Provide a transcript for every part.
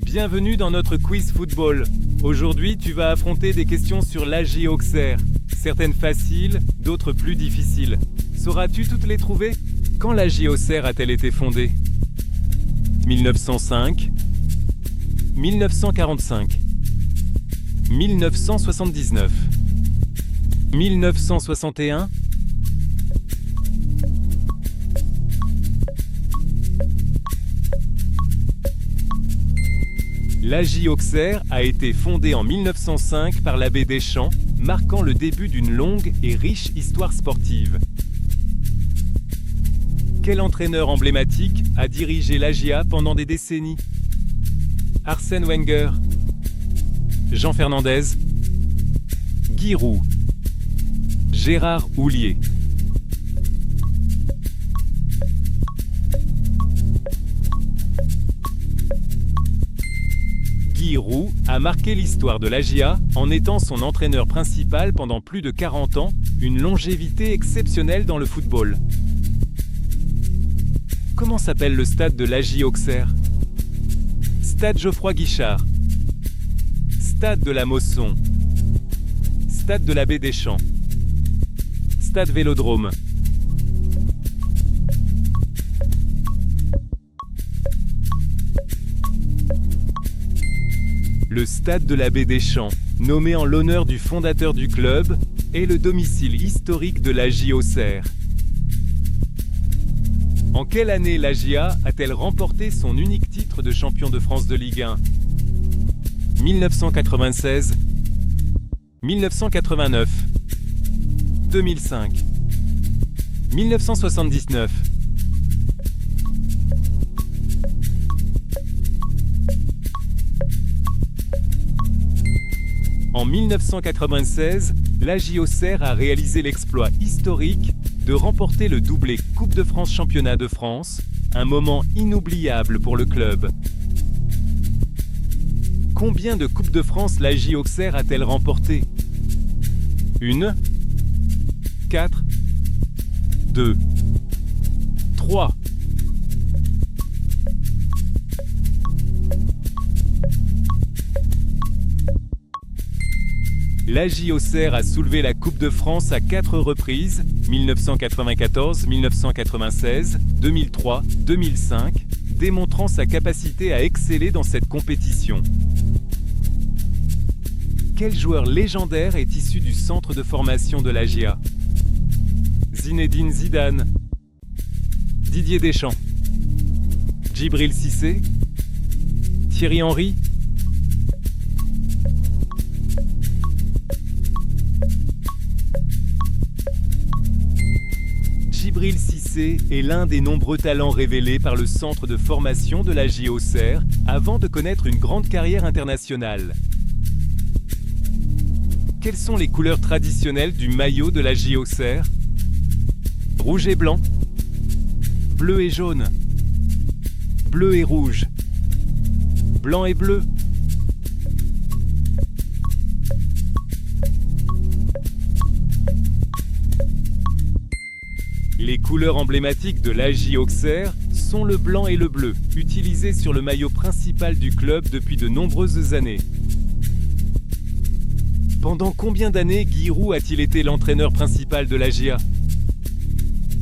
Bienvenue dans notre quiz football. Aujourd'hui, tu vas affronter des questions sur l'AJ Auxerre. Certaines faciles, d'autres plus difficiles. Sauras-tu toutes les trouver? Quand l'AJ Auxerre a-t-elle été fondée? 1905, 1945, 1979, 1961. L'AJ Auxerre a été fondée en 1905 par l'abbé Deschamps, marquant le début d'une longue et riche histoire sportive. Quel entraîneur emblématique a dirigé l'AJA pendant des décennies? Arsène Wenger, Jean Fernandez, Guy Roux, Gérard Houllier. Guy Roux a marqué l'histoire de l'AJA en étant son entraîneur principal pendant plus de 40 ans, une longévité exceptionnelle dans le football. Comment s'appelle le stade de l'AJ Auxerre? Stade Geoffroy Guichard, Stade de la Mosson, Stade de l'abbé Deschamps, Stade Vélodrome. Le stade de l'abbé Deschamps, nommé en l'honneur du fondateur du club, est le domicile historique de l'AJ Auxerre. En quelle année l'AJA a-t-elle remporté son unique titre de champion de France de Ligue 1? 1996, 1989, 2005, 1979. En 1996, l'AJ Auxerre a réalisé l'exploit historique de remporter le doublé Coupe de France Championnat de France, un moment inoubliable pour le club. Combien de Coupes de France l'AJ Auxerre a-t-elle remporté? 1, 4, 2, 3. L'AJ Auxerre a soulevé la Coupe de France à 4 reprises, 1994, 1996, 2003, 2005, démontrant sa capacité à exceller dans cette compétition. Quel joueur légendaire est issu du centre de formation de l'AJA? Zinedine Zidane, Didier Deschamps, Djibril Cissé, Thierry Henry. Djibril Cissé est l'un des nombreux talents révélés par le centre de formation de l'AJ Auxerre avant de connaître une grande carrière internationale. Quelles sont les couleurs traditionnelles du maillot de l'AJ Auxerre? Rouge et blanc, bleu et jaune, bleu et rouge, blanc et bleu. Les couleurs emblématiques de l'AJ Auxerre sont le blanc et le bleu, utilisés sur le maillot principal du club depuis de nombreuses années. Pendant combien d'années Guy Roux a-t-il été l'entraîneur principal de l'AJA?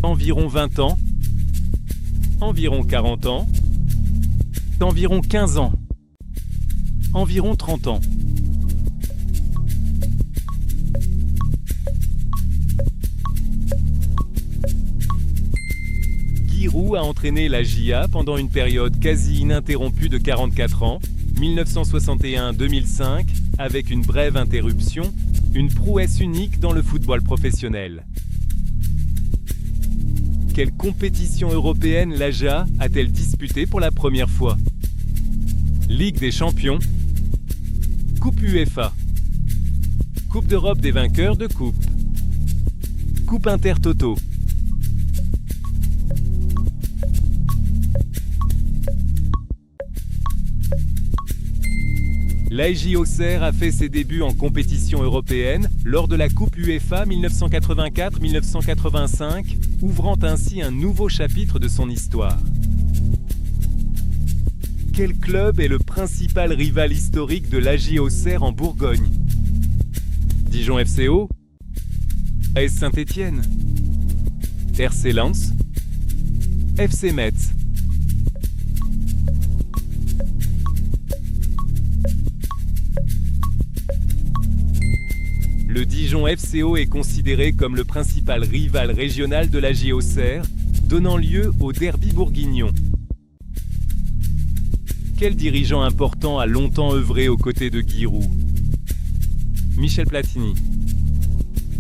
Environ 20 ans, environ 40 ans, environ 15 ans, environ 30 ans. Guy Roux a entraîné l'AJA pendant une période quasi ininterrompue de 44 ans, 1961-2005, avec une brève interruption, une prouesse unique dans le football professionnel. Quelle compétition européenne l'AJA a-t-elle disputée pour la première fois? Ligue des champions, Coupe UEFA, Coupe d'Europe des vainqueurs de coupe, Coupe Intertoto. L'AJ Auxerre a fait ses débuts en compétition européenne lors de la Coupe UEFA 1984-1985, ouvrant ainsi un nouveau chapitre de son histoire. Quel club est le principal rival historique de l'AJ Auxerre en Bourgogne? Dijon FCO, AS Saint-Étienne, RC Lens, FC Metz. Le Dijon FCO est considéré comme le principal rival régional de l'AJ Auxerre, donnant lieu au derby bourguignon. Quel dirigeant important a longtemps œuvré aux côtés de Guy Roux? Michel Platini,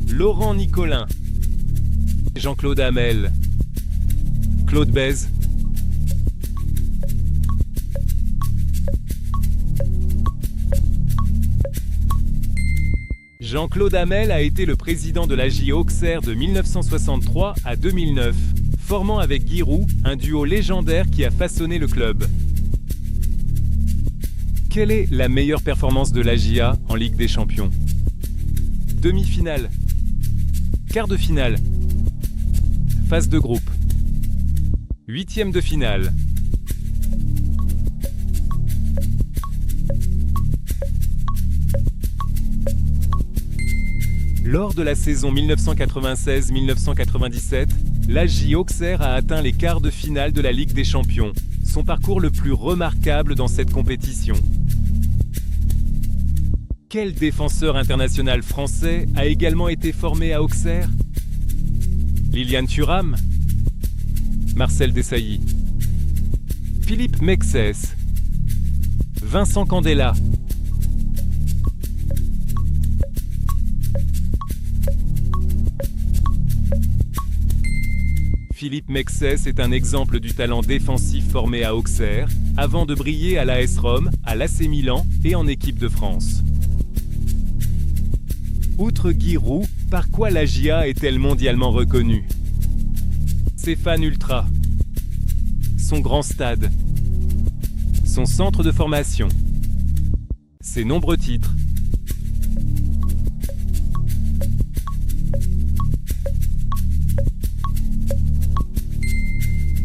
Laurent Nicolin, Jean-Claude Hamel, Claude Bèze. Jean-Claude Hamel a été le président de l'AJ Auxerre de 1963 à 2009, formant avec Guy Roux un duo légendaire qui a façonné le club. Quelle est la meilleure performance de l'AJA en Ligue des Champions? Demi-finale, quart de finale, phase de groupe, huitième de finale. Lors de la saison 1996-1997, l'AJ Auxerre a atteint les quarts de finale de la Ligue des Champions, son parcours le plus remarquable dans cette compétition. Quel défenseur international français a également été formé à Auxerre? Liliane Thuram, Marcel Desailly, Philippe Mexès, Vincent Candela. Philippe Mexès est un exemple du talent défensif formé à Auxerre, avant de briller à l'AS Rome, à l'AC Milan et en équipe de France. Outre Guy Roux, par quoi l'AJA est-elle mondialement reconnue? Ses fans ultras, son grand stade, son centre de formation, ses nombreux titres.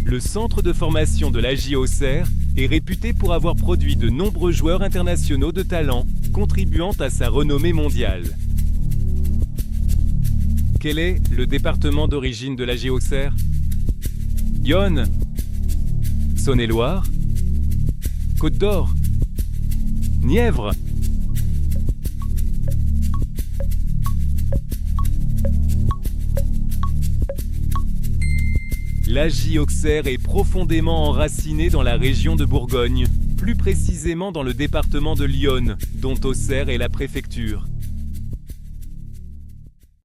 Le centre de formation de l'AJ Auxerre est réputé pour avoir produit de nombreux joueurs internationaux de talent, contribuant à sa renommée mondiale. Quel est le département d'origine de l'AJ Auxerre? Yonne, Saône-et-Loire, Côte d'Or, Nièvre. L'AJ Auxerre est profondément enracinée dans la région de Bourgogne, plus précisément dans le département de l'Yonne, dont Auxerre est la préfecture.